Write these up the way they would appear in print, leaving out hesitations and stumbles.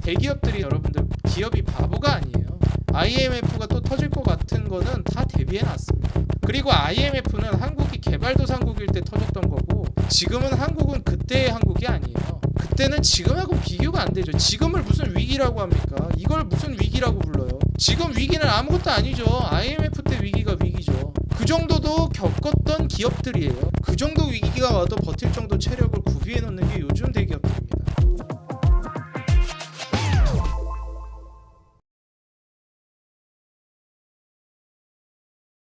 대기업들이 여러분들 기업이 바보가 아니에요. IMF가 또 터질 것 같은 거는 다 대비해 놨습니다. 그리고 IMF는 한국이 개발도상국일 때 터졌던 거고 지금은 한국은 그때의 한국이 아니에요. 그때는 지금하고 비교가 안 되죠. 지금을 무슨 위기라고 합니까? 이걸 무슨 위기라고 불러요? 지금 위기는 아무것도 아니죠. IMF 때 위기가 위기죠. 그 정도도 겪었던 기업들이에요. 그 정도 위기가 와도 버틸 정도 체력을 구비해 놓는 게 요즘 대기업들입니다.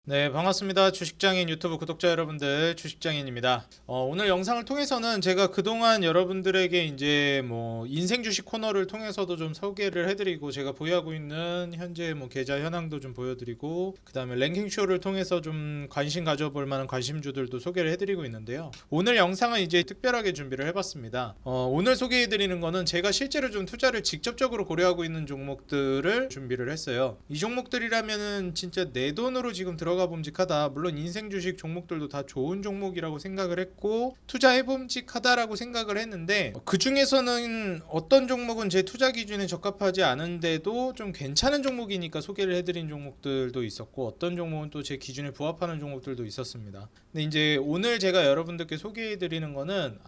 네, 반갑습니다. 주식장인 유튜브 구독자 여러분들, 주식장인입니다. 오늘 영상을 통해서는 제가 그동안 여러분들에게 이제 뭐 인생 주식 코너를 통해서도 좀 소개를 해드리고, 제가 보유하고 있는 현재 뭐 계좌 현황도 좀 보여드리고, 그 다음에 랭킹쇼를 통해서 좀 관심 가져볼 만한 관심주들도 소개를 해드리고 있는데요. 오늘 영상은 이제 특별하게 준비를 해봤습니다. 오늘 소개해드리는 거는 제가 실제로 좀 투자를 직접적으로 고려하고 있는 종목들을 준비를 했어요. 이 종목들이라면은 진짜 내 돈으로 지금 들어가 봄직하다. 물론 인생 주식 종목들도 다 좋은 종목이라고 생각을 했고 투자해 봄직하다라고 생각을 했는데, 그 중에서는 어떤 종목은 제 투자 기준에 적합하지 않은데도 좀 괜찮은 종목이니까 소개를 해드린 종목들도 있었고, 어떤 종목은 또 제 기준에 부합하는 종목들도 있었습니다. 근데 이제 오늘 제가 여러분들께 소개해드리는 거는,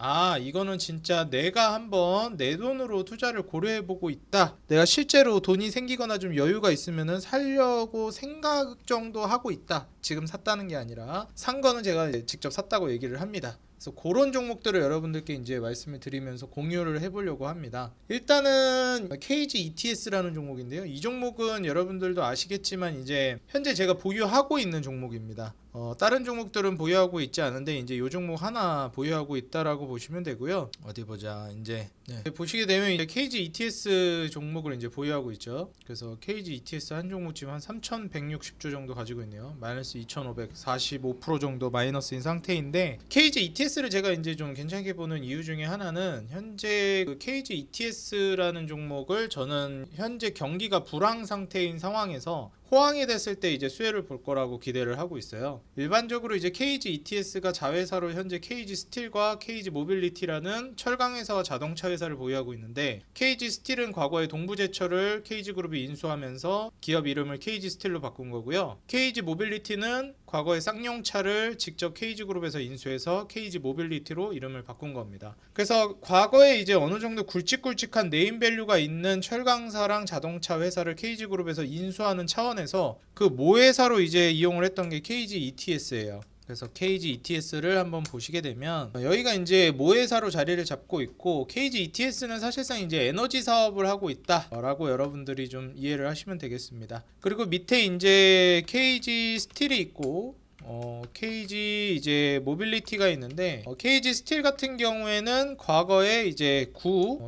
이거는 진짜 내가 한번 내 돈으로 투자를 고려해보고 있다, 내가 실제로 돈이 생기거나 좀 여유가 있으면은 살려고 생각 정도 하고 있다, 지금 샀다는 게 아니라 산 거는 제가 직접 샀다고 얘기를 합니다. 그래서 그런 종목들을 여러분들께 이제 말씀을 드리면서 공유를 해보려고 합니다. 일단은 KG ETS라는 종목인데요. 이 종목은 여러분들도 아시겠지만 이제 현재 제가 보유하고 있는 종목입니다. 다른 종목들은 보유하고 있지 않은데 이제 이 종목 하나 보유하고 있다라고 보시면 되고요. 어디 보자. 이제 보시게 되면 이제 KG ETS 종목을 이제 보유하고 있죠. 그래서 KG ETS 한 종목 지금 한 3,160주 정도 가지고 있네요. 마이너스 2,545% 정도 마이너스인 상태인데, KG ETS를 제가 이제 좀 괜찮게 보는 이유 중에 하나는 현재 그 KG ETS라는 종목을 저는 현재 경기가 불황 상태인 상황에서 호황이 됐을 때 이제 수혜를 볼 거라고 기대를 하고 있어요. 일반적으로 이제 KG ETS가 자회사로 현재 KG 스틸과 KG 모빌리티라는 철강 회사와 자동차 회사를 보유하고 있는데, KG 스틸은 과거에 동부제철을 KG 그룹이 인수하면서 기업 이름을 KG 스틸로 바꾼 거고요. KG 모빌리티는 과거에 쌍용차를 직접 KG 그룹에서 인수해서 KG 모빌리티로 이름을 바꾼 겁니다. 그래서 과거에 이제 어느 정도 굵직굵직한 네임밸류가 있는 철강사랑 자동차 회사를 KG 그룹에서 인수하는 차원에서 그 모회사로 이제 이용을 했던 게 KG ETS예요. 그래서 KG ETS를 한번 보시게 되면 여기가 이제 모회사로 자리를 잡고 있고, KG ETS는 사실상 이제 에너지 사업을 하고 있다라고 여러분들이 좀 이해를 하시면 되겠습니다. 그리고 밑에 이제 KG 스틸이 있고 KG 이제 모빌리티가 있는데, KG 스틸 같은 경우에는 과거에 이제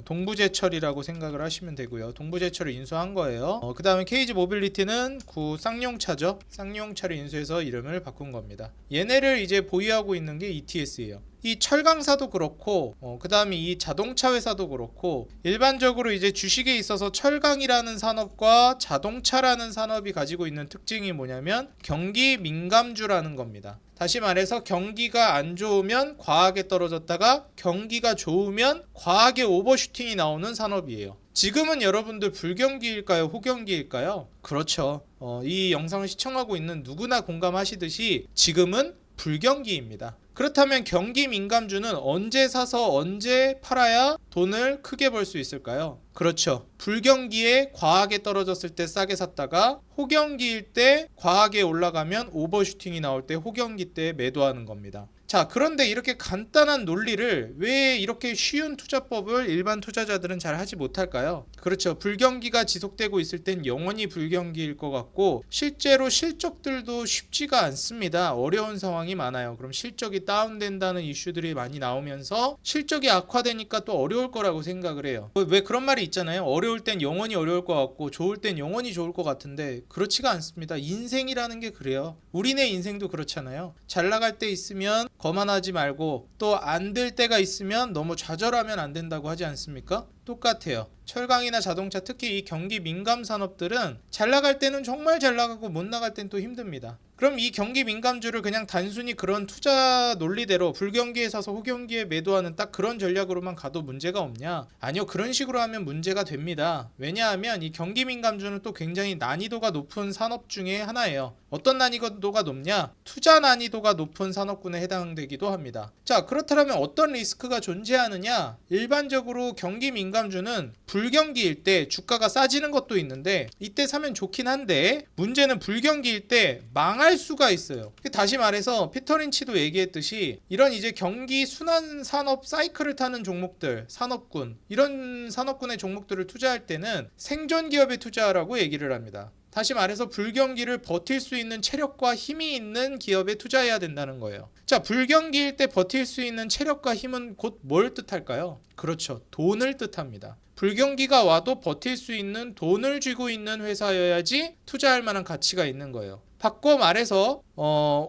동부제철이라고 생각을 하시면 되고요. 동부제철을 인수한 거예요. 그 다음에 KG 모빌리티는 쌍용차죠. 쌍용차를 인수해서 이름을 바꾼 겁니다. 얘네를 이제 보유하고 있는 게 ETS예요. 이 철강사도 그렇고 그 다음에 이 자동차 회사도 그렇고, 일반적으로 이제 주식에 있어서 철강이라는 산업과 자동차라는 산업이 가지고 있는 특징이 뭐냐면 경기 민감주라는 겁니다. 다시 말해서 경기가 안 좋으면 과하게 떨어졌다가 경기가 좋으면 과하게 오버슈팅이 나오는 산업이에요. 지금은 여러분들 불경기일까요? 호경기일까요? 그렇죠. 이 영상을 시청하고 있는 누구나 공감하시듯이 지금은 불경기입니다. 그렇다면 경기 민감주는 언제 사서 언제 팔아야 돈을 크게 벌 수 있을까요? 그렇죠. 불경기에 과하게 떨어졌을 때 싸게 샀다가 호경기일 때 과하게 올라가면 오버슈팅이 나올 때 호경기 때 매도하는 겁니다. 자, 그런데 이렇게 간단한 논리를 왜 이렇게 쉬운 투자법을 일반 투자자들은 잘 하지 못할까요? 그렇죠. 불경기가 지속되고 있을 땐 영원히 불경기일 것 같고, 실제로 실적들도 쉽지가 않습니다. 어려운 상황이 많아요. 그럼 실적이 다운된다는 이슈들이 많이 나오면서 실적이 악화되니까 또 어려울 거라고 생각을 해요. 왜 그런 말이 있잖아요. 어려울 땐 영원히 어려울 것 같고 좋을 땐 영원히 좋을 것 같은데, 그렇지가 않습니다. 인생이라는 게 그래요. 우리네 인생도 그렇잖아요. 잘 나갈 때 있으면 거만하지 말고, 또 안 될 때가 있으면 너무 좌절하면 안 된다고 하지 않습니까? 똑같아요. 철강이나 자동차, 특히 이 경기 민감 산업들은 잘 나갈 때는 정말 잘 나가고 못 나갈 땐 또 힘듭니다. 그럼 이 경기 민감주를 그냥 단순히 그런 투자 논리대로 불경기에 사서 호경기에 매도하는 딱 그런 전략으로만 가도 문제가 없냐? 아니요, 그런 식으로 하면 문제가 됩니다. 왜냐하면 이 경기 민감주는 또 굉장히 난이도가 높은 산업 중에 하나예요. 어떤 난이도가 높냐? 투자 난이도가 높은 산업군에 해당되기도 합니다. 자, 그렇다면 어떤 리스크가 존재하느냐? 일반적으로 경기 민감주는 불경기일 때 주가가 싸지는 것도 있는데 이때 사면 좋긴 한데 문제는 불경기일 때 망할 수가 있어요. 다시 말해서 피터 린치도 얘기했듯이 이런 이제 경기 순환 산업 사이클을 타는 종목들, 산업군, 이런 산업군의 종목들을 투자할 때는 생존 기업에 투자하라고 얘기를 합니다. 다시 말해서 불경기를 버틸 수 있는 체력과 힘이 있는 기업에 투자해야 된다는 거예요. 자, 불경기일 때 버틸 수 있는 체력과 힘은 곧 뭘 뜻할까요? 그렇죠. 돈을 뜻합니다. 불경기가 와도 버틸 수 있는 돈을 쥐고 있는 회사여야지 투자할 만한 가치가 있는 거예요. 바꿔 말해서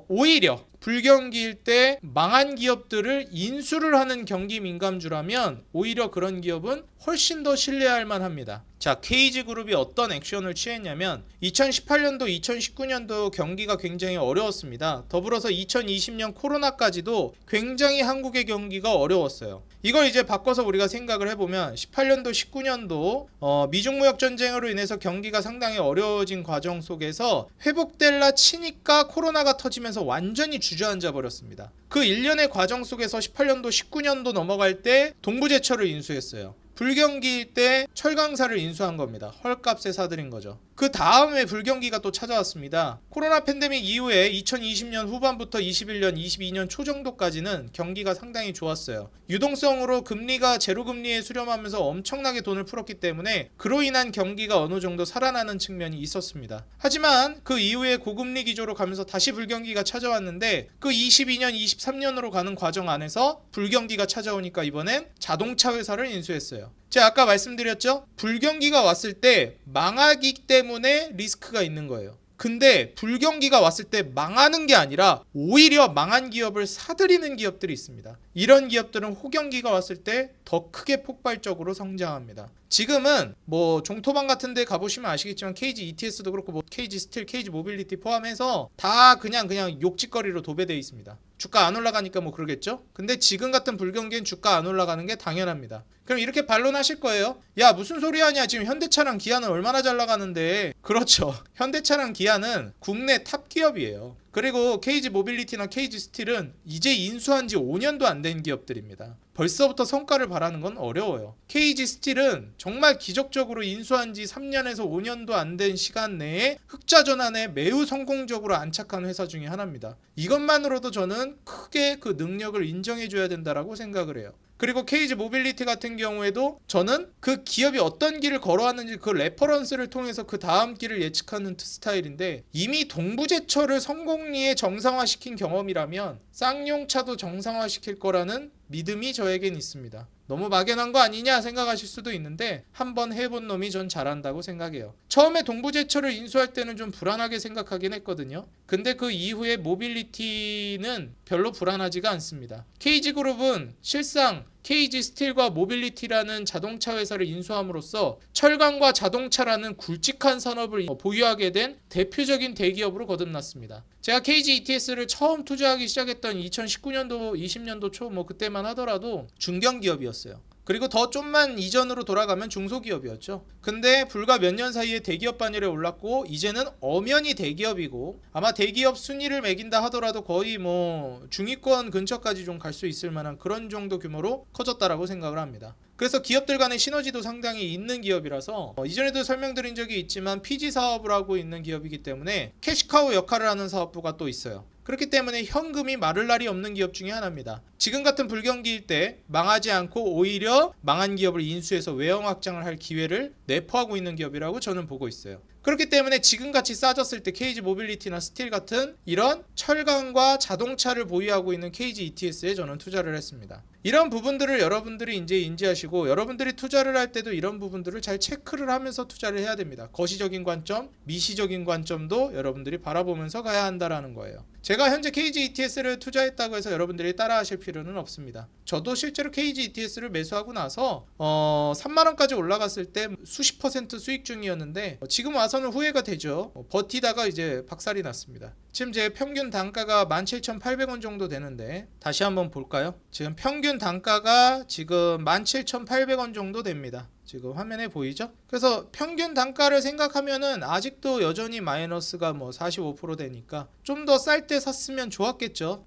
오히려 불경기일 때 망한 기업들을 인수를 하는 경기 민감주라면 오히려 그런 기업은 훨씬 더 신뢰할 만합니다. 자, KG그룹이 어떤 액션을 취했냐면 2018년도, 2019년도 경기가 굉장히 어려웠습니다. 더불어서 2020년 코로나까지도 굉장히 한국의 경기가 어려웠어요. 이걸 이제 바꿔서 우리가 생각을 해보면 18년도, 19년도 미중무역 전쟁으로 인해서 경기가 상당히 어려워진 과정 속에서 회복될라 치니까 코로나가 터지면서 완전히 주저앉아 버렸습니다. 그 1년의 과정 속에서 18년도, 19년도 넘어갈 때 동부제철을 인수했어요. 불경기일 때 철강사를 인수한 겁니다. 헐값에 사들인 거죠. 그 다음에 불경기가 또 찾아왔습니다. 코로나 팬데믹 이후에 2020년 후반부터 21년, 22년 초 정도까지는 경기가 상당히 좋았어요. 유동성으로 금리가 제로금리에 수렴하면서 엄청나게 돈을 풀었기 때문에 그로 인한 경기가 어느 정도 살아나는 측면이 있었습니다. 하지만 그 이후에 고금리 기조로 가면서 다시 불경기가 찾아왔는데 그 22년, 23년으로 가는 과정 안에서 불경기가 찾아오니까 이번엔 자동차 회사를 인수했어요. 제가 아까 말씀드렸죠? 불경기가 왔을 때 망하기 때문에 리스크가 있는 거예요. 근데 불경기가 왔을 때 망하는 게 아니라 오히려 망한 기업을 사들이는 기업들이 있습니다. 이런 기업들은 호경기가 왔을 때 더 크게 폭발적으로 성장합니다. 지금은 뭐 종토방 같은 데 가보시면 아시겠지만 KG ETS도 그렇고 뭐 KG 스틸, KG 모빌리티 포함해서 다 그냥 욕짓거리로 도배되어 있습니다. 주가 안 올라가니까 뭐 그러겠죠? 근데 지금 같은 불경기엔 주가 안 올라가는 게 당연합니다. 그럼 이렇게 반론하실 거예요. 야, 무슨 소리 하냐? 지금 현대차랑 기아는 얼마나 잘 나가는데. 그렇죠. 현대차랑 기아는 국내 탑 기업이에요. 그리고 KG 모빌리티나 KG 스틸은 이제 인수한 지 5년도 안 된 기업들입니다. 벌써부터 성과를 바라는 건 어려워요. KG 스틸은 정말 기적적으로 인수한 지 3년에서 5년도 안 된 시간 내에 흑자 전환에 매우 성공적으로 안착한 회사 중에 하나입니다. 이것만으로도 저는 크게 그 능력을 인정해줘야 된다라고 생각을 해요. 그리고 KG 모빌리티 같은 경우에도 저는 그 기업이 어떤 길을 걸어왔는지 그 레퍼런스를 통해서 그 다음 길을 예측하는 스타일인데 이미 동부제철을 성공리에 정상화시킨 경험이라면 쌍용차도 정상화시킬 거라는 믿음이 저에겐 있습니다. 너무 막연한 거 아니냐 생각하실 수도 있는데 한번 해본 놈이 전 잘한다고 생각해요. 처음에 동부제철을 인수할 때는 좀 불안하게 생각하긴 했거든요. 근데 그 이후에 모빌리티는 별로 불안하지가 않습니다. KG그룹은 실상 KG 스틸과 모빌리티라는 자동차 회사를 인수함으로써 철강과 자동차라는 굵직한 산업을 보유하게 된 대표적인 대기업으로 거듭났습니다. 제가 KG ETS를 처음 투자하기 시작했던 2019년도, 20년도 초 뭐 그때만 하더라도 중견기업이었어요. 그리고 더 좀만 이전으로 돌아가면 중소기업이었죠. 근데 불과 몇 년 사이에 대기업 반열에 올랐고 이제는 엄연히 대기업이고 아마 대기업 순위를 매긴다 하더라도 거의 뭐 중위권 근처까지 좀 갈 수 있을 만한 그런 정도 규모로 커졌다라고 생각을 합니다. 그래서 기업들 간의 시너지도 상당히 있는 기업이라서 이전에도 설명드린 적이 있지만 PG 사업을 하고 있는 기업이기 때문에 캐시카우 역할을 하는 사업부가 또 있어요. 그렇기 때문에 현금이 마를 날이 없는 기업 중에 하나입니다. 지금 같은 불경기일 때 망하지 않고 오히려 망한 기업을 인수해서 외형 확장을 할 기회를 내포하고 있는 기업이라고 저는 보고 있어요. 그렇기 때문에 지금같이 싸졌을 때 KG 모빌리티나 스틸 같은 이런 철강과 자동차를 보유하고 있는 KG ETS에 저는 투자를 했습니다. 이런 부분들을 여러분들이 이제 인지하시고 여러분들이 투자를 할 때도 이런 부분들을 잘 체크를 하면서 투자를 해야 됩니다. 거시적인 관점, 미시적인 관점도 여러분들이 바라보면서 가야 한다라는 거예요. 제가 현재 KG ETS를 투자했다고 해서 여러분들이 따라 하실 필요는 없습니다. 저도 실제로 KG ETS를 매수하고 나서 3만원까지 올라갔을 때 수십 % 수익 중이었는데 지금 와서 나서는 후회가 되죠. 버티다가 이제 박살이 났습니다. 지금 제 평균 단가가 17,800원 정도 되는데 다시 한번 볼까요? 지금 평균 단가가 지금 17,800원 정도 됩니다. 지금 화면에 보이죠? 그래서 평균 단가를 생각하면은 아직도 여전히 마이너스가 뭐 45% 되니까 좀 더 쌀 때 샀으면 좋았겠죠.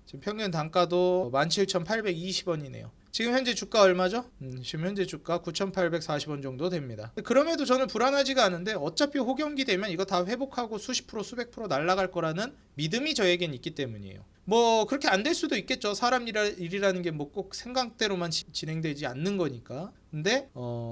지금 평균 단가도 17,820원이네요. 지금 현재 주가 얼마죠? 지금 현재 주가 9,840원 정도 됩니다. 그럼에도 저는 불안하지가 않은데 어차피 호경기 되면 이거 다 회복하고 수십 프로 수백 프로 날아갈 거라는 믿음이 저에겐 있기 때문이에요. 뭐 그렇게 안 될 수도 있겠죠. 사람 일이라는 게 뭐 꼭 생각대로만 진행되지 않는 거니까. 근데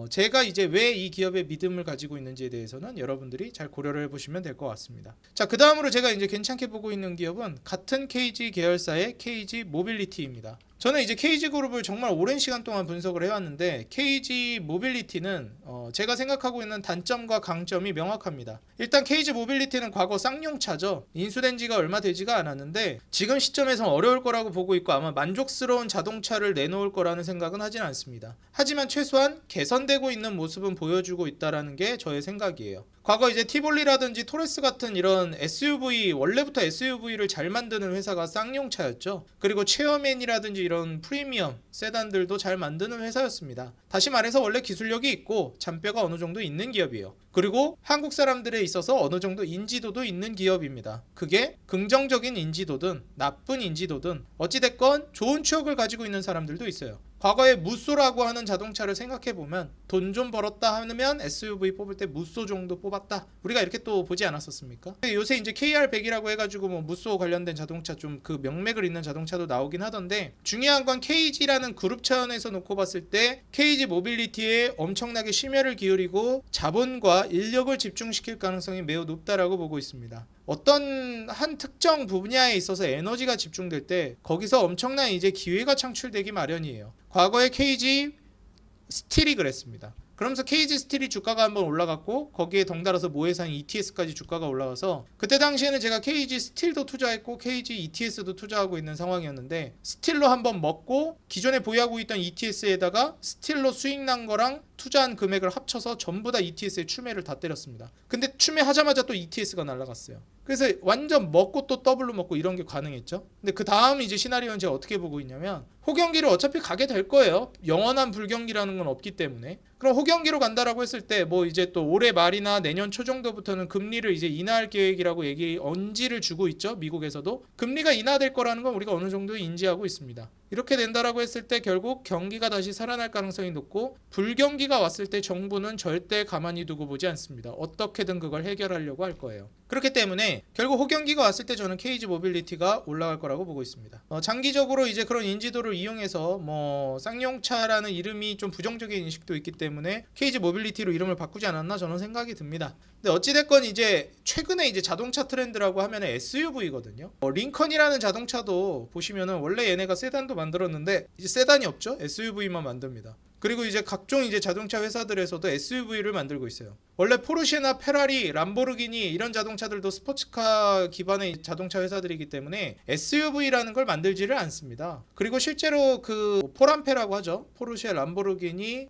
제가 이제 왜 이 기업에 믿음을 가지고 있는지에 대해서는 여러분들이 잘 고려를 해보시면 될 것 같습니다. 자, 그 다음으로 제가 이제 괜찮게 보고 있는 기업은 같은 KG 계열사의 KG 모빌리티입니다. 저는 이제 KG 그룹을 정말 오랜 시간 동안 분석을 해왔는데 KG 모빌리티는 제가 생각하고 있는 단점과 강점이 명확합니다. 일단 KG 모빌리티는 과거 쌍용차죠. 인수된 지가 얼마 되지가 않았는데 지금 시점에서 어려울 거라고 보고 있고 아마 만족스러운 자동차를 내놓을 거라는 생각은 하진 않습니다. 하지만 최소한 개선되고 있는 모습은 보여주고 있다는 게 저의 생각이에요. 과거 이제 티볼리라든지 토레스 같은 이런 SUV, 원래부터 SUV를 잘 만드는 회사가 쌍용차였죠. 그리고 체어맨이라든지 이런 프리미엄 세단들도 잘 만드는 회사였습니다. 다시 말해서 원래 기술력이 있고 잔뼈가 어느 정도 있는 기업이에요. 그리고 한국 사람들에 있어서 어느 정도 인지도도 있는 기업입니다. 그게 긍정적인 인지도든 나쁜 인지도든 어찌됐건 좋은 추억을 가지고 있는 사람들도 있어요. 과거에 무쏘라고 하는 자동차를 생각해보면 돈 좀 벌었다 하면 SUV 뽑을 때 무쏘 정도 뽑았다. 우리가 이렇게 또 보지 않았었습니까? 요새 이제 KR100이라고 해가지고 뭐 무쏘 관련된 자동차 좀 그 명맥을 잇는 자동차도 나오긴 하던데 중요한 건 KG라는 그룹 차원에서 놓고 봤을 때 KG 모빌리티에 엄청나게 심혈을 기울이고 자본과 인력을 집중시킬 가능성이 매우 높다라고 보고 있습니다. 어떤 한 특정 분야에 있어서 에너지가 집중될 때 거기서 엄청난 이제 기회가 창출되기 마련이에요. 과거에 KG 스틸이 그랬습니다. 그러면서 KG 스틸이 주가가 한번 올라갔고 거기에 덩달아서 모해상 ETS까지 주가가 올라가서 그때 당시에는 제가 KG 스틸도 투자했고 KG ETS도 투자하고 있는 상황이었는데 스틸로 한번 먹고 기존에 보유하고 있던 ETS에다가 스틸로 수익 난 거랑 투자한 금액을 합쳐서 전부 다 ETS에 추매를 다 때렸습니다. 근데 추매하자마자 또 ETS가 날아갔어요. 그래서 완전 먹고 또 더블로 먹고 이런 게 가능했죠. 근데 그 다음 이제 시나리오는 제가 어떻게 보고 있냐면 호경기를 어차피 가게 될 거예요. 영원한 불경기라는 건 없기 때문에. 그럼 호경기로 간다라고 했을 때 뭐 이제 또 올해 말이나 내년 초 정도부터는 금리를 이제 인하할 계획이라고 언지를 주고 있죠. 미국에서도 금리가 인하될 거라는 건 우리가 어느 정도 인지하고 있습니다. 이렇게 된다라고 했을 때 결국 경기가 다시 살아날 가능성이 높고 불경기가 왔을 때 정부는 절대 가만히 두고 보지 않습니다. 어떻게든 그걸 해결하려고 할 거예요. 그렇기 때문에 결국 호경기가 왔을 때 저는 KG 모빌리티가 올라갈 거라고 보고 있습니다. 장기적으로 이제 그런 인지도를 이용해서 뭐 쌍용차라는 이름이 좀 부정적인 인식도 있기 때문에 KG 모빌리티로 이름을 바꾸지 않았나 저는 생각이 듭니다. 근데 어찌됐건 이제 최근에 이제 자동차 트렌드라고 하면 SUV거든요. 링컨이라는 자동차도 보시면은 원래 얘네가 세단도 만들었는데 이제 세단이 없죠. SUV만 만듭니다. 그리고 이제 각종 이제 자동차 회사들에서도 SUV를 만들고 있어요. 원래 포르쉐나 페라리, 람보르기니 이런 자동차들도 스포츠카 기반의 자동차 회사들이기 때문에 SUV라는 걸 만들지를 않습니다. 그리고 실제로 그 포란페라고 하죠. 포르쉐, 람보르기니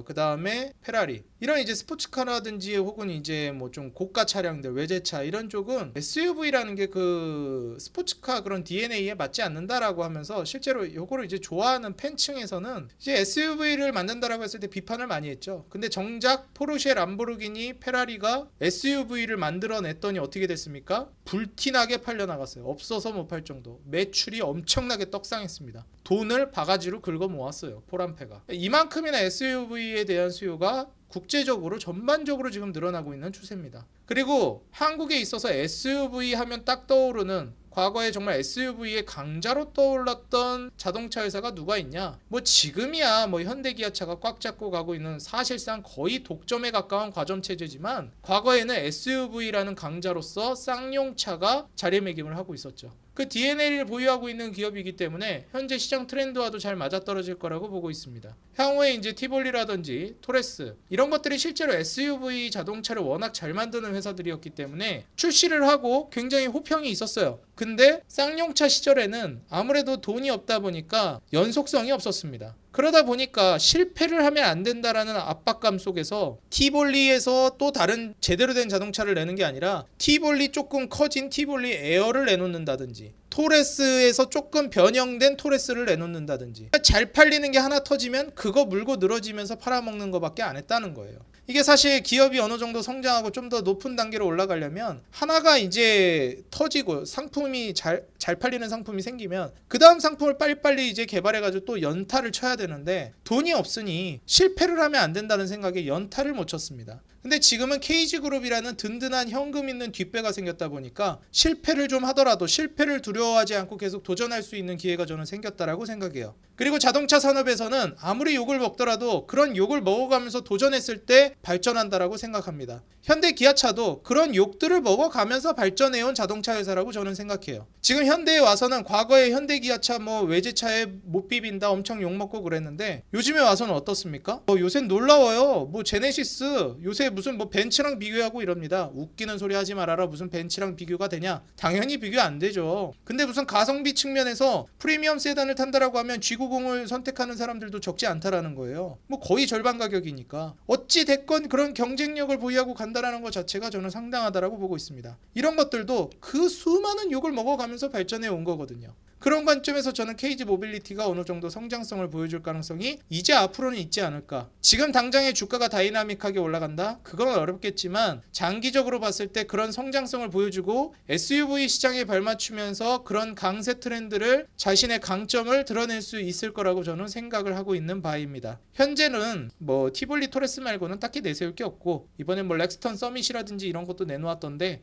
그 다음에 페라리 이런 이제 스포츠카라든지 혹은 이제 뭐 좀 고가 차량들 외제차 이런 쪽은 SUV라는 게 그 스포츠카 그런 DNA에 맞지 않는다라고 하면서 실제로 요거를 이제 좋아하는 팬층에서는 이제 SUV를 만든다라고 했을 때 비판을 많이 했죠. 근데 정작 포르쉐, 람보르기니, 페라리가 SUV를 만들어냈더니 어떻게 됐습니까? 불티나게 팔려나갔어요. 없어서 못 팔 정도. 매출이 엄청나게 떡상했습니다. 돈을 바가지로 긁어 모았어요. 포란페가. 이만큼이나 SUV에 대한 수요가 국제적으로 전반적으로 지금 늘어나고 있는 추세입니다. 그리고 한국에 있어서 SUV 하면 딱 떠오르는 과거에 정말 SUV의 강자로 떠올랐던 자동차 회사가 누가 있냐? 뭐 지금이야 뭐 현대기아차가 꽉 잡고 가고 있는 사실상 거의 독점에 가까운 과점 체제지만 과거에는 SUV라는 강자로서 쌍용차가 자리매김을 하고 있었죠. 그 DNA를 보유하고 있는 기업이기 때문에 현재 시장 트렌드와도 잘 맞아떨어질 거라고 보고 있습니다. 향후에 이제 티볼리라든지 토레스 이런 것들이 실제로 SUV 자동차를 워낙 잘 만드는 회사들이었기 때문에 출시를 하고 굉장히 호평이 있었어요. 근데 쌍용차 시절에는 아무래도 돈이 없다 보니까 연속성이 없었습니다. 그러다 보니까 실패를 하면 안 된다라는 압박감 속에서 T볼리에서 또 다른 제대로 된 자동차를 내는 게 아니라 T볼리 조금 커진 T볼리 에어를 내놓는다든지 토레스에서 조금 변형된 토레스를 내놓는다든지 잘 팔리는 게 하나 터지면 그거 물고 늘어지면서 팔아먹는 것밖에 안 했다는 거예요. 이게 사실 기업이 어느 정도 성장하고 좀 더 높은 단계로 올라가려면 하나가 이제 터지고 상품이 잘 팔리는 상품이 생기면 그 다음 상품을 빨리빨리 이제 개발해가지고 또 연타를 쳐야 되는데 돈이 없으니 실패를 하면 안 된다는 생각에 연타를 못 쳤습니다. 근데 지금은 KG그룹이라는 든든한 현금 있는 뒷배가 생겼다 보니까 실패를 좀 하더라도 실패를 두려워하지 않고 계속 도전할 수 있는 기회가 저는 생겼다라고 생각해요. 그리고 자동차 산업에서는 아무리 욕을 먹더라도 그런 욕을 먹어가면서 도전했을 때 발전한다라고 생각합니다. 현대 기아차도 그런 욕들을 먹어가면서 발전해온 자동차 회사라고 저는 생각해요. 지금 현대에 와서는 과거에 현대 기아차 뭐 외제차에 못 비빈다 엄청 욕먹고 그랬는데 요즘에 와서는 어떻습니까? 요새 놀라워요. 뭐 제네시스 요새 무슨 뭐 벤츠랑 비교하고 이럽니다. 웃기는 소리 하지 말아라. 무슨 벤츠랑 비교가 되냐? 당연히 비교 안 되죠. 근데 무슨 가성비 측면에서 프리미엄 세단을 탄다라고 하면 G90을 선택하는 사람들도 적지 않다라는 거예요. 뭐 거의 절반 가격이니까 어찌 됐건 그런 경쟁력을 보유하고 간다라는 것 자체가 저는 상당하다라고 보고 있습니다. 이런 것들도 그 수많은 욕을 먹어가면서 발전해 온 거거든요. 그런 관점에서 저는 KG 모빌리티가 어느 정도 성장성을 보여줄 가능성이 이제 앞으로는 있지 않을까. 지금 당장의 주가가 다이나믹하게 올라간다? 그건 어렵겠지만 장기적으로 봤을 때 그런 성장성을 보여주고 SUV 시장에 발맞추면서 그런 강세 트렌드를 자신의 강점을 드러낼 수 있을 거라고 저는 생각을 하고 있는 바입니다. 현재는 뭐 티볼리 토레스 말고는 딱히 내세울 게 없고 이번에 뭐 렉스턴 서밋이라든지 이런 것도 내놓았던데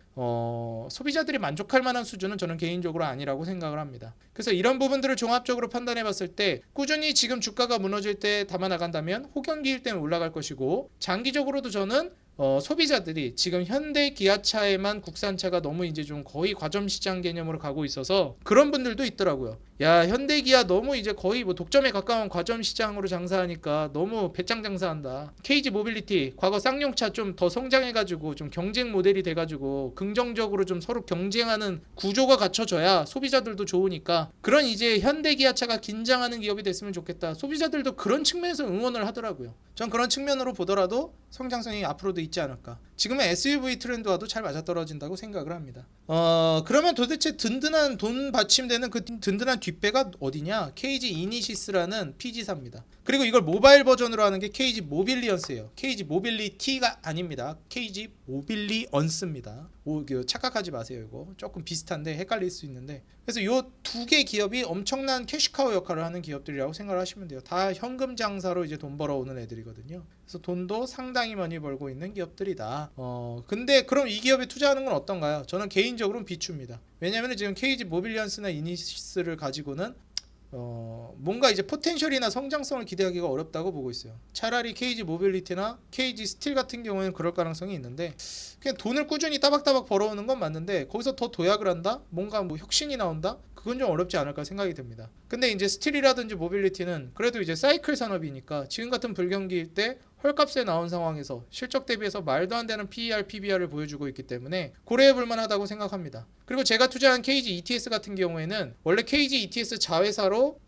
소비자들이 만족할 만한 수준은 저는 개인적으로 아니라고 생각을 합니다. 그래서 이런 부분들을 종합적으로 판단해 봤을 때 꾸준히 지금 주가가 무너질 때 담아 나간다면 호경기일 때는 올라갈 것이고 장기적으로도 저는 소비자들이 지금 현대 기아차에만 국산차가 너무 이제 좀 거의 과점 시장 개념으로 가고 있어서 그런 분들도 있더라고요. 야, 현대 기아 너무 이제 거의 뭐 독점에 가까운 과점 시장으로 장사하니까 너무 배짱 장사한다. KG 모빌리티 과거 쌍용차 좀 더 성장해가지고 좀 경쟁 모델이 돼가지고 긍정적으로 좀 서로 경쟁하는 구조가 갖춰져야 소비자들도 좋으니까 그런 이제 현대 기아차가 긴장하는 기업이 됐으면 좋겠다. 소비자들도 그런 측면에서 응원을 하더라고요. 전 그런 측면으로 보더라도 성장성이 앞으로도 있지 않을까. 지금은 SUV 트렌드와도 잘 맞아떨어진다고 생각을 합니다. 그러면 도대체 든든한 돈 받침되는 그 든든한 뒷배가 어디냐? KG 이니시스라는 PG사입니다. 그리고 이걸 모바일 버전으로 하는 게 KG 모빌리언스예요. KG 모빌리티가 아닙니다. KG 모빌리언스입니다. 착각하지 마세요. 이거 조금 비슷한데 헷갈릴 수 있는데 그래서 이 두 개 기업이 엄청난 캐시카우 역할을 하는 기업들이라고 생각을 하시면 돼요. 다 현금 장사로 이제 돈 벌어오는 애들이거든요. 그래서 돈도 상당히 많이 벌고 있는 기업들이다. 근데 그럼 이 기업에 투자하는 건 어떤가요? 저는 개인적으로는 비추입니다. 왜냐하면 지금 KG 모빌리언스나 이니시스를 가지고는 뭔가 이제 포텐셜이나 성장성을 기대하기가 어렵다고 보고 있어요. 차라리 KG 모빌리티나 KG 스틸 같은 경우에는 그럴 가능성이 있는데 그냥 돈을 꾸준히 따박따박 벌어오는 건 맞는데 거기서 더 도약을 한다? 뭔가 뭐 혁신이 나온다? 그건 좀 어렵지 않을까 생각이 듭니다. 근데 이제 스틸이라든지 모빌리티는 그래도 이제 사이클 산업이니까 지금 같은 불경기일 때 헐값에 나온 상황에서 실적 대비해서 말도 안 되는 PER, PBR을 보여주고 있기 때문에 고려해 볼 만하다고 생각합니다. 그리고 제가 투자한 KG ETS 같은 경우에는 원래 KG ETS 자회사로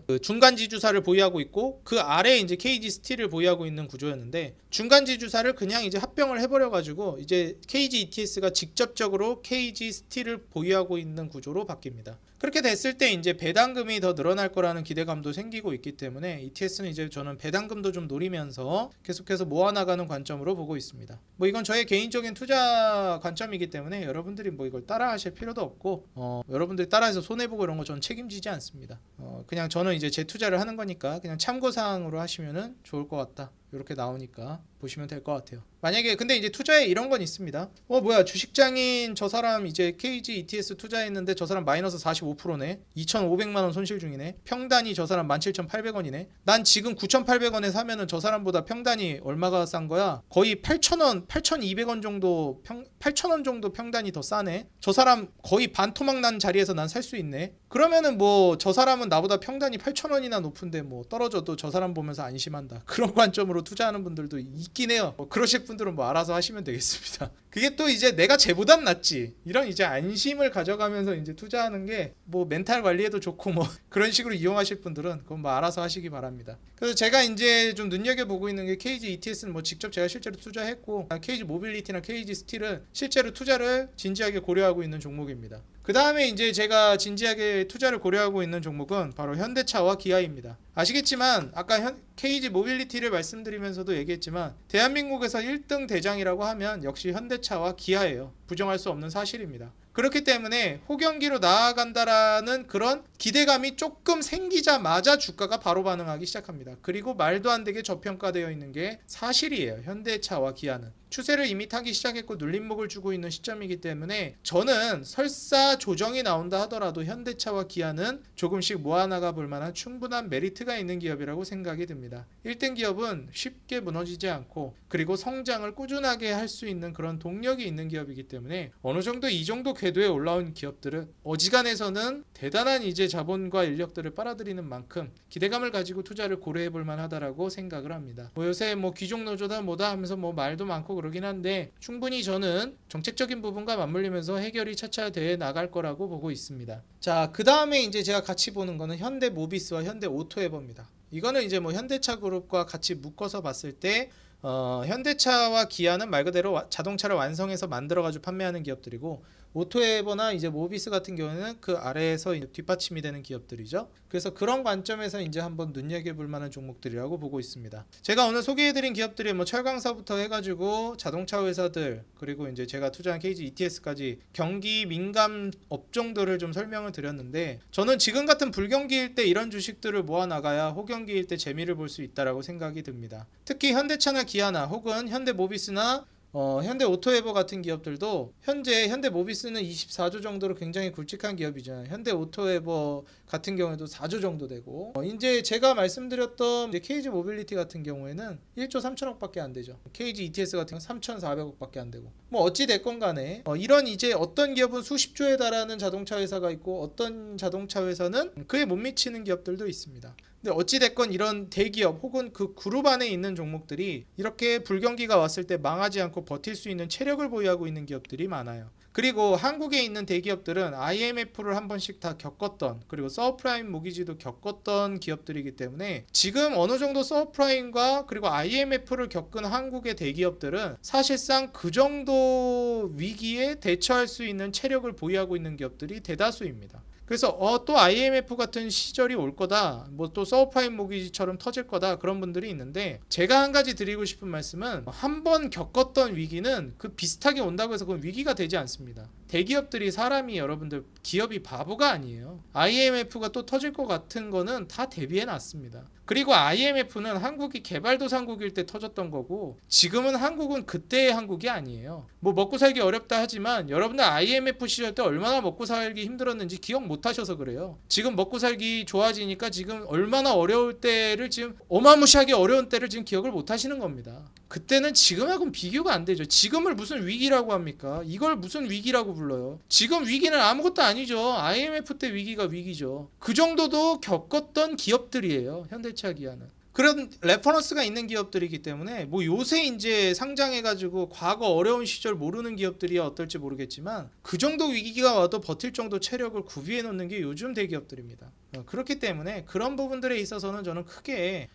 그 중간 지주사를 보유하고 있고 그 아래에 이제 KG 스틸을 보유하고 있는 구조였는데 중간 지주사를 그냥 이제 합병을 해버려 가지고 이제 KG ETS가 직접적으로 KG 스틸을 보유하고 있는 구조로 바뀝니다. 그렇게 됐을 때 이제 배당금이 더 늘어날 거라는 기대감도 생기고 있기 때문에 ETS는 이제 저는 배당금도 좀 노리면서 계속해서 모아나가는 관점으로 보고 있습니다. 뭐 이건 저의 개인적인 투자 관점이기 때문에 여러분들이 뭐 이걸 따라하실 필요도 없고 여러분들이 따라해서 손해보고 이런 거 저는 책임지지 않습니다. 그냥 저는 이제 제 투자를 하는 거니까 그냥 참고사항으로 하시면은 좋을 것 같다. 이렇게 나오니까 보시면 될 것 같아요. 만약에 근데 이제 투자에 이런 건 있습니다. 뭐야 주식장인 저 사람 이제 KG ETS 투자했는데 저 사람 마이너스 45%네. 2,500만 원 손실 중이네. 평단이 저 사람 17,800원이네. 난 지금 9,800원에 사면은 저 사람보다 평단이 얼마가 싼 거야? 거의 8,000원, 8,200원 정도 8,000원 정도 평단이 더 싸네. 저 사람 거의 반토막 난 자리에서 난 살 수 있네. 그러면은 뭐 저 사람은 나보다 평단이 8,000원이나 높은데 뭐 떨어져도 저 사람 보면서 안심한다. 그런 관점으로 투자하는 분들도 있긴 해요. 뭐 그러실 분들은 뭐 알아서 하시면 되겠습니다. 그게 또 이제 내가 쟤보단 낫지. 이런 이제 안심을 가져가면서 이제 투자하는 게 뭐 멘탈 관리에도 좋고 뭐 그런 식으로 이용하실 분들은 그건 뭐 알아서 하시기 바랍니다. 그래서 제가 이제 좀 눈여겨보고 있는 게 KG ETS는 뭐 직접 제가 실제로 투자했고 KG 모빌리티나 KG 스틸은 실제로 투자를 진지하게 고려하고 있는 종목입니다. 그 다음에 이제 제가 진지하게 투자를 고려하고 있는 종목은 바로 현대차와 기아입니다. 아시겠지만 아까 KG 모빌리티를 말씀드리면서도 얘기했지만 대한민국에서 1등 대장이라고 하면 역시 현대차와 기아예요. 부정할 수 없는 사실입니다. 그렇기 때문에 호경기로 나아간다라는 그런 기대감이 조금 생기자마자 주가가 바로 반응하기 시작합니다. 그리고 말도 안 되게 저평가되어 있는 게 사실이에요. 현대차와 기아는. 추세를 이미 타기 시작했고 눌림목을 주고 있는 시점이기 때문에 저는 설사 조정이 나온다 하더라도 현대차와 기아는 조금씩 모아나가 볼 만한 충분한 메리트가 있는 기업이라고 생각이 듭니다. 1등 기업은 쉽게 무너지지 않고 그리고 성장을 꾸준하게 할 수 있는 그런 동력이 있는 기업이기 때문에 어느 정도 이 정도 궤도에 올라온 기업들은 어지간해서는 대단한 이제 자본과 인력들을 빨아들이는 만큼 기대감을 가지고 투자를 고려해 볼 만하다라고 생각을 합니다. 뭐 요새 뭐 귀족 노조다 뭐다 하면서 뭐 말도 많고 그러긴 한데 충분히 저는 정책적인 부분과 맞물리면서 해결이 차차 돼 나갈 거라고 보고 있습니다. 자, 그 다음에 이제 제가 같이 보는 거는 현대모비스와 현대오토에버입니다. 이거는 이제 뭐 현대차 그룹과 같이 묶어서 봤을 때 현대차와 기아는 말 그대로 자동차를 완성해서 만들어가지고 판매하는 기업들이고 오토에버나 이제 모비스 같은 경우는 그 아래에서 이제 뒷받침이 되는 기업들이죠. 그래서 그런 관점에서 이제 한번 눈여겨볼 만한 종목들이라고 보고 있습니다. 제가 오늘 소개해드린 기업들이 뭐 철강사부터 해가지고 자동차 회사들 그리고 이제 제가 투자한 KG ETS까지 경기 민감 업종들을 좀 설명을 드렸는데 저는 지금 같은 불경기일 때 이런 주식들을 모아나가야 호경기일 때 재미를 볼 수 있다라고 생각이 듭니다. 특히 현대차나 기아나 혹은 현대모비스나 현대오토에버 같은 기업들도 현재 현대모비스는 24조 정도로 굉장히 굵직한 기업이잖아요. 현대오토에버 같은 경우에도 4조 정도 되고 이제 제가 말씀드렸던 이제 KG 모빌리티 같은 경우에는 1조 3천억밖에 안 되죠. KG ETS 같은 경우는 3,400억밖에 안 되고 뭐 어찌 됐건 간에 이런 이제 어떤 기업은 수십조에 달하는 자동차 회사가 있고 어떤 자동차 회사는 그에 못 미치는 기업들도 있습니다. 근데 어찌됐건 이런 대기업 혹은 그 그룹 안에 있는 종목들이 이렇게 불경기가 왔을 때 망하지 않고 버틸 수 있는 체력을 보유하고 있는 기업들이 많아요. 그리고 한국에 있는 대기업들은 IMF를 한 번씩 다 겪었던 그리고 서프라임 모기지도 겪었던 기업들이기 때문에 지금 어느 정도 서프라임과 그리고 IMF를 겪은 한국의 대기업들은 사실상 그 정도 위기에 대처할 수 있는 체력을 보유하고 있는 기업들이 대다수입니다. 그래서 또 IMF 같은 시절이 올 거다. 뭐 또 서브프라임 모기지처럼 터질 거다. 그런 분들이 있는데 제가 한 가지 드리고 싶은 말씀은 한 번 겪었던 위기는 그 비슷하게 온다고 해서 그건 위기가 되지 않습니다. 대기업들이 사람이 여러분들 기업이 바보가 아니에요. IMF가 또 터질 것 같은 거는 다 대비해 놨습니다. 그리고 IMF는 한국이 개발도상국일 때 터졌던 거고 지금은 한국은 그때의 한국이 아니에요. 뭐 먹고 살기 어렵다 하지만 여러분들 IMF 시절 때 얼마나 먹고 살기 힘들었는지 기억 못 하셔서 그래요. 지금 먹고 살기 좋아지니까 지금 얼마나 어려울 때를 지금 어마무시하게 어려운 때를 지금 기억을 못 하시는 겁니다. 그때는 지금하고는 비교가 안 되죠. 지금을 무슨 위기라고 합니까? 이걸 무슨 위기라고 불러요? 지금 위기는 아무것도 아니죠. IMF 때 위기가 위기죠. 그 정도도 겪었던 기업들이에요. 현대차 기아는. 그런 레퍼런스가 있는 기업들이기 때문에 뭐 요새 이제 상장해가지고 과거 어려운 시절 모르는 기업들이 어떨지 모르겠지만 그 정도 위기가 와도 버틸 정도 체력을 구비해 놓는 게 요즘 대기업들입니다. 그렇기 때문에 그런 부분들에 있어서는 저는 크게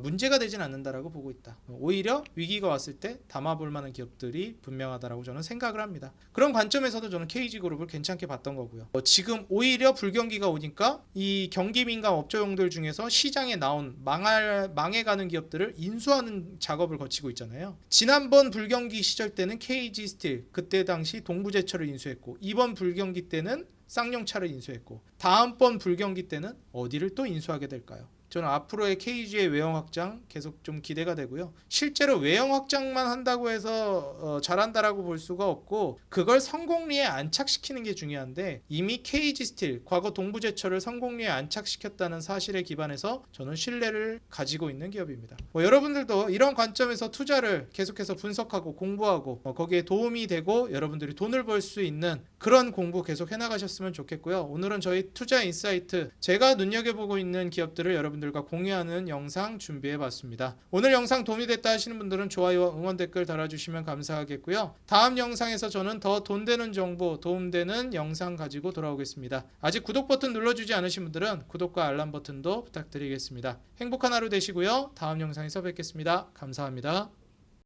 문제가 되진 않는다라고 보고 있다. 오히려 위기가 왔을 때 담아볼 만한 기업들이 분명하다라고 저는 생각을 합니다. 그런 관점에서도 저는 KG그룹을 괜찮게 봤던 거고요. 지금 오히려 불경기가 오니까 이 경기 민감 업종들 중에서 시장에 나온 망해가는 기업들을 인수하는 작업을 거치고 있잖아요. 지난번 불경기 시절 때는 KG 스틸 그때 당시 동부제철을 인수했고 이번 불경기 때는 쌍용차를 인수했고 다음번 불경기 때는 어디를 또 인수하게 될까요? 저는 앞으로의 KG의 외형 확장 계속 좀 기대가 되고요. 실제로 외형 확장만 한다고 해서 잘한다라고 볼 수가 없고 그걸 성공리에 안착시키는 게 중요한데 이미 KG 스틸 과거 동부제철을 성공리에 안착시켰다는 사실에 기반해서 저는 신뢰를 가지고 있는 기업입니다. 여러분들도 이런 관점에서 투자를 계속해서 분석하고 공부하고 거기에 도움이 되고 여러분들이 돈을 벌 수 있는 그런 공부 계속 해나가셨으면 좋겠고요. 오늘은 저희 투자 인사이트 제가 눈여겨보고 있는 기업들을 여러분들과 공유하는 영상 준비해봤습니다. 오늘 영상 도움이 됐다 하시는 분들은 좋아요와 응원 댓글 달아주시면 감사하겠고요. 다음 영상에서 저는 더 돈 되는 정보, 도움되는 영상 가지고 돌아오겠습니다. 아직 구독 버튼 눌러주지 않으신 분들은 구독과 알람 버튼도 부탁드리겠습니다. 행복한 하루 되시고요. 다음 영상에서 뵙겠습니다. 감사합니다.